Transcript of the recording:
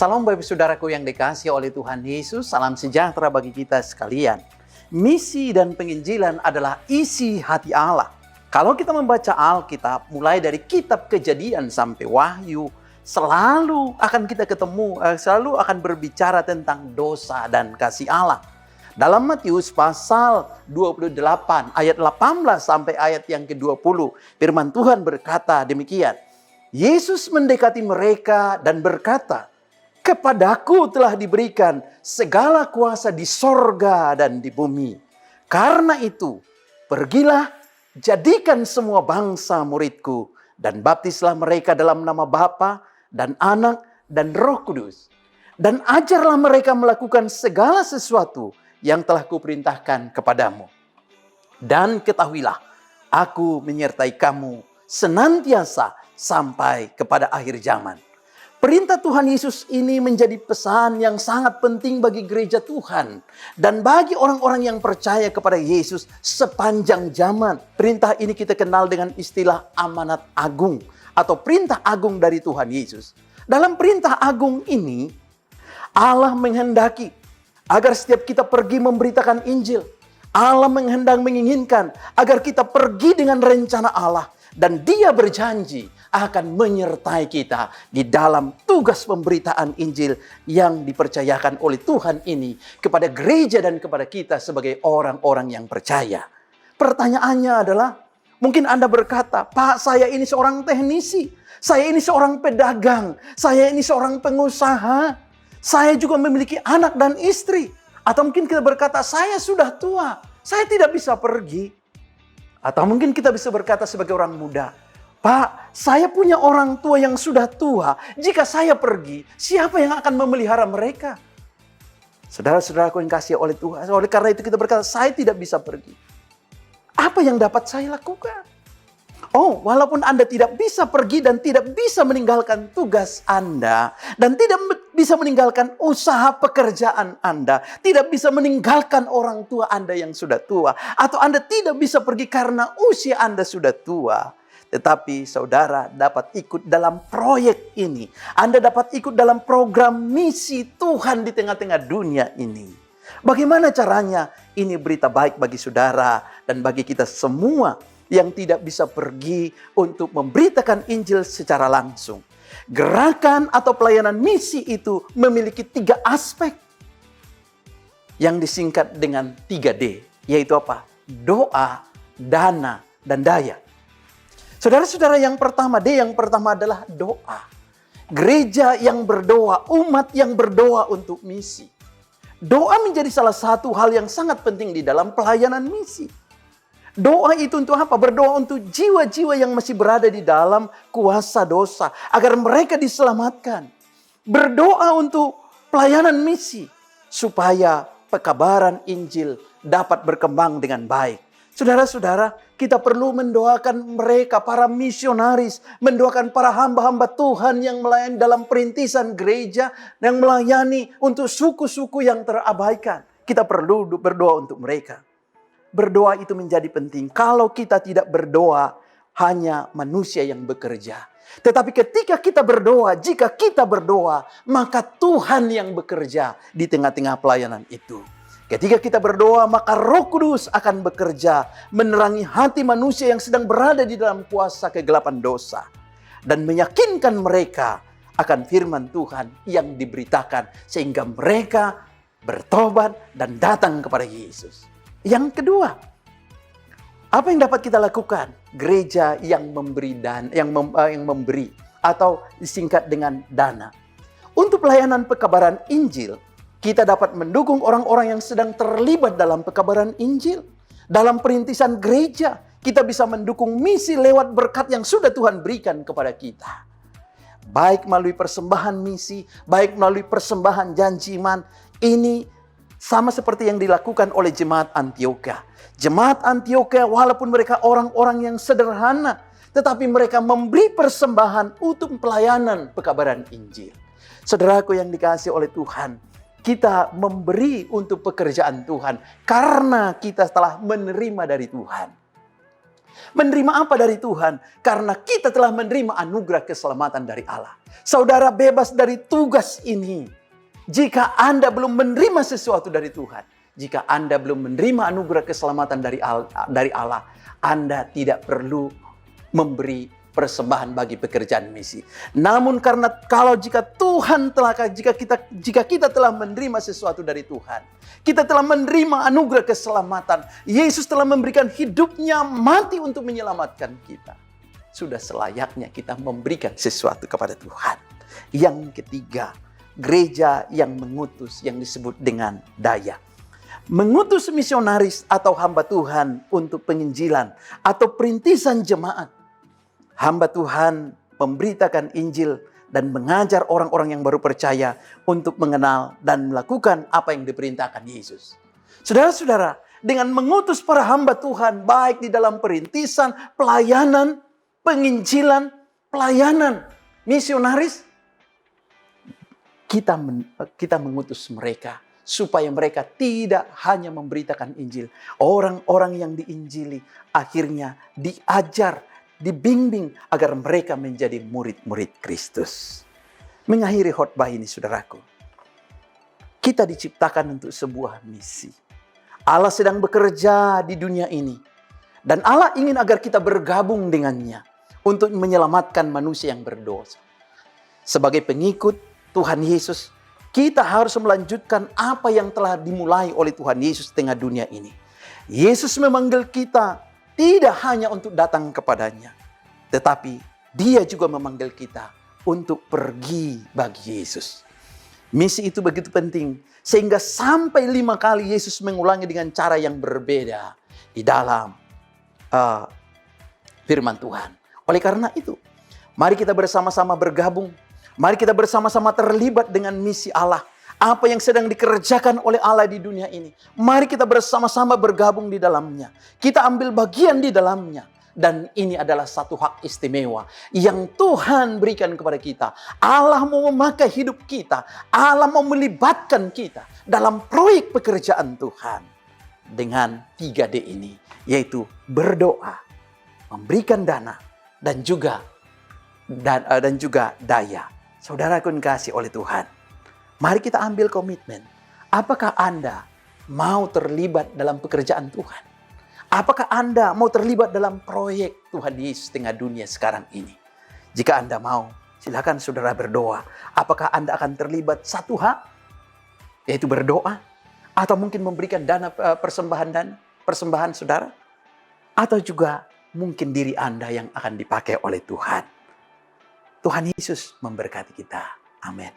Salam Bapak Saudaraku yang dikasihi oleh Tuhan Yesus, salam sejahtera bagi kita sekalian. Misi dan penginjilan adalah isi hati Allah. Kalau kita membaca Alkitab, mulai dari kitab Kejadian sampai Wahyu, selalu akan berbicara tentang dosa dan kasih Allah. Dalam Matius pasal 28 ayat 18 sampai ayat yang ke-20, firman Tuhan berkata demikian. Yesus mendekati mereka dan berkata, "Kepadaku telah diberikan segala kuasa di sorga dan di bumi. Karena itu, pergilah, jadikan semua bangsa muridku, dan baptislah mereka dalam nama Bapa dan Anak dan Roh Kudus. Dan ajarlah mereka melakukan segala sesuatu yang telah kuperintahkan kepadamu. Dan ketahuilah, aku menyertai kamu senantiasa sampai kepada akhir zaman." Perintah Tuhan Yesus ini menjadi pesan yang sangat penting bagi gereja Tuhan dan bagi orang-orang yang percaya kepada Yesus sepanjang zaman. Perintah ini kita kenal dengan istilah amanat agung atau perintah agung dari Tuhan Yesus. Dalam perintah agung ini, Allah menghendaki agar setiap kita pergi memberitakan Injil. Allah menginginkan agar kita pergi dengan rencana Allah dan Dia berjanji akan menyertai kita di dalam tugas pemberitaan Injil yang dipercayakan oleh Tuhan ini kepada gereja dan kepada kita sebagai orang-orang yang percaya. Pertanyaannya adalah, mungkin Anda berkata, "Pak, saya ini seorang teknisi, saya ini seorang pedagang, saya ini seorang pengusaha, saya juga memiliki anak dan istri." Atau mungkin kita berkata, "Saya sudah tua, saya tidak bisa pergi." Atau mungkin kita bisa berkata sebagai orang muda, "Pak, saya punya orang tua yang sudah tua. Jika saya pergi, siapa yang akan memelihara mereka?" Saudara-saudaraku yang kasih oleh Tuhan, oleh karena itu kita berkata, "Saya tidak bisa pergi." Apa yang dapat saya lakukan? Oh, walaupun Anda tidak bisa pergi dan tidak bisa meninggalkan tugas Anda, dan tidak bisa meninggalkan usaha pekerjaan Anda, tidak bisa meninggalkan orang tua Anda yang sudah tua, atau Anda tidak bisa pergi karena usia Anda sudah tua, tetapi saudara dapat ikut dalam proyek ini. Anda dapat ikut dalam program misi Tuhan di tengah-tengah dunia ini. Bagaimana caranya? Ini berita baik bagi saudara dan bagi kita semua yang tidak bisa pergi untuk memberitakan Injil secara langsung. Gerakan atau pelayanan misi itu memiliki 3 aspek yang disingkat dengan 3D, yaitu apa? Doa, dana, dan daya. Saudara-saudara, yang pertama adalah doa. Gereja yang berdoa, umat yang berdoa untuk misi. Doa menjadi salah satu hal yang sangat penting di dalam pelayanan misi. Doa itu untuk apa? Berdoa untuk jiwa-jiwa yang masih berada di dalam kuasa dosa, agar mereka diselamatkan. Berdoa untuk pelayanan misi, supaya pekabaran Injil dapat berkembang dengan baik. Saudara-saudara, kita perlu mendoakan mereka, para misionaris, mendoakan para hamba-hamba Tuhan yang melayani dalam perintisan gereja, yang melayani untuk suku-suku yang terabaikan. Kita perlu berdoa untuk mereka. Berdoa itu menjadi penting. Kalau kita tidak berdoa, hanya manusia yang bekerja. Tetapi ketika kita berdoa, jika kita berdoa, maka Tuhan yang bekerja di tengah-tengah pelayanan itu. Ketika kita berdoa, maka Roh Kudus akan bekerja, menerangi hati manusia yang sedang berada di dalam kuasa kegelapan dosa, dan meyakinkan mereka akan firman Tuhan yang diberitakan, sehingga mereka bertobat dan datang kepada Yesus. Yang kedua, apa yang dapat kita lakukan? Gereja yang memberi atau disingkat dengan dana. Untuk pelayanan pekabaran Injil, kita dapat mendukung orang-orang yang sedang terlibat dalam pekabaran Injil. Dalam perintisan gereja, kita bisa mendukung misi lewat berkat yang sudah Tuhan berikan kepada kita. Baik melalui persembahan misi, baik melalui persembahan janji iman. Ini sama seperti yang dilakukan oleh Jemaat Antiokhia. Jemaat Antiokhia, walaupun mereka orang-orang yang sederhana, tetapi mereka memberi persembahan untuk pelayanan pekabaran Injil. Saudaraku yang dikasihi oleh Tuhan, kita memberi untuk pekerjaan Tuhan karena kita telah menerima dari Tuhan. Menerima apa dari Tuhan? Karena kita telah menerima anugerah keselamatan dari Allah. Saudara bebas dari tugas ini. Jika Anda belum menerima sesuatu dari Tuhan, jika Anda belum menerima anugerah keselamatan dari Allah, Anda tidak perlu memberi persembahan bagi pekerjaan misi. Namun jika kita telah menerima sesuatu dari Tuhan, kita telah menerima anugerah keselamatan, Yesus telah memberikan hidupnya mati untuk menyelamatkan kita. Sudah selayaknya kita memberikan sesuatu kepada Tuhan. Yang ketiga, gereja yang mengutus, yang disebut dengan daya. Mengutus misionaris atau hamba Tuhan untuk penginjilan atau perintisan jemaat. Hamba Tuhan memberitakan Injil dan mengajar orang-orang yang baru percaya untuk mengenal dan melakukan apa yang diperintahkan Yesus. Saudara-saudara, dengan mengutus para hamba Tuhan baik di dalam perintisan, pelayanan, penginjilan, pelayanan, misionaris, kita mengutus mereka supaya mereka tidak hanya memberitakan Injil. Orang-orang yang diinjili akhirnya diajar, dibimbing agar mereka menjadi murid-murid Kristus. Mengakhiri khotbah ini, saudaraku, kita diciptakan untuk sebuah misi. Allah sedang bekerja di dunia ini. Dan Allah ingin agar kita bergabung dengannya untuk menyelamatkan manusia yang berdosa. Sebagai pengikut Tuhan Yesus, kita harus melanjutkan apa yang telah dimulai oleh Tuhan Yesus di tengah dunia ini. Yesus memanggil kita tidak hanya untuk datang kepadanya, tetapi Dia juga memanggil kita untuk pergi bagi Yesus. Misi itu begitu penting, sehingga sampai 5 kali Yesus mengulangi dengan cara yang berbeda di dalam firman Tuhan. Oleh karena itu, mari kita bersama-sama bergabung. Mari kita bersama-sama terlibat dengan misi Allah. Apa yang sedang dikerjakan oleh Allah di dunia ini. Mari kita bersama-sama bergabung di dalamnya. Kita ambil bagian di dalamnya. Dan ini adalah satu hak istimewa yang Tuhan berikan kepada kita. Allah mau memakai hidup kita. Allah mau melibatkan kita dalam proyek pekerjaan Tuhan. Dengan 3D ini. Yaitu berdoa, memberikan dana, dan juga daya. Saudara yang dikasihi oleh Tuhan. Mari kita ambil komitmen. Apakah Anda mau terlibat dalam pekerjaan Tuhan? Apakah Anda mau terlibat dalam proyek Tuhan Yesus tengah dunia sekarang ini? Jika Anda mau, silakan saudara berdoa. Apakah Anda akan terlibat satu hak? Yaitu berdoa. Atau mungkin memberikan dana persembahan saudara? Atau juga mungkin diri Anda yang akan dipakai oleh Tuhan. Tuhan Yesus memberkati kita. Amin.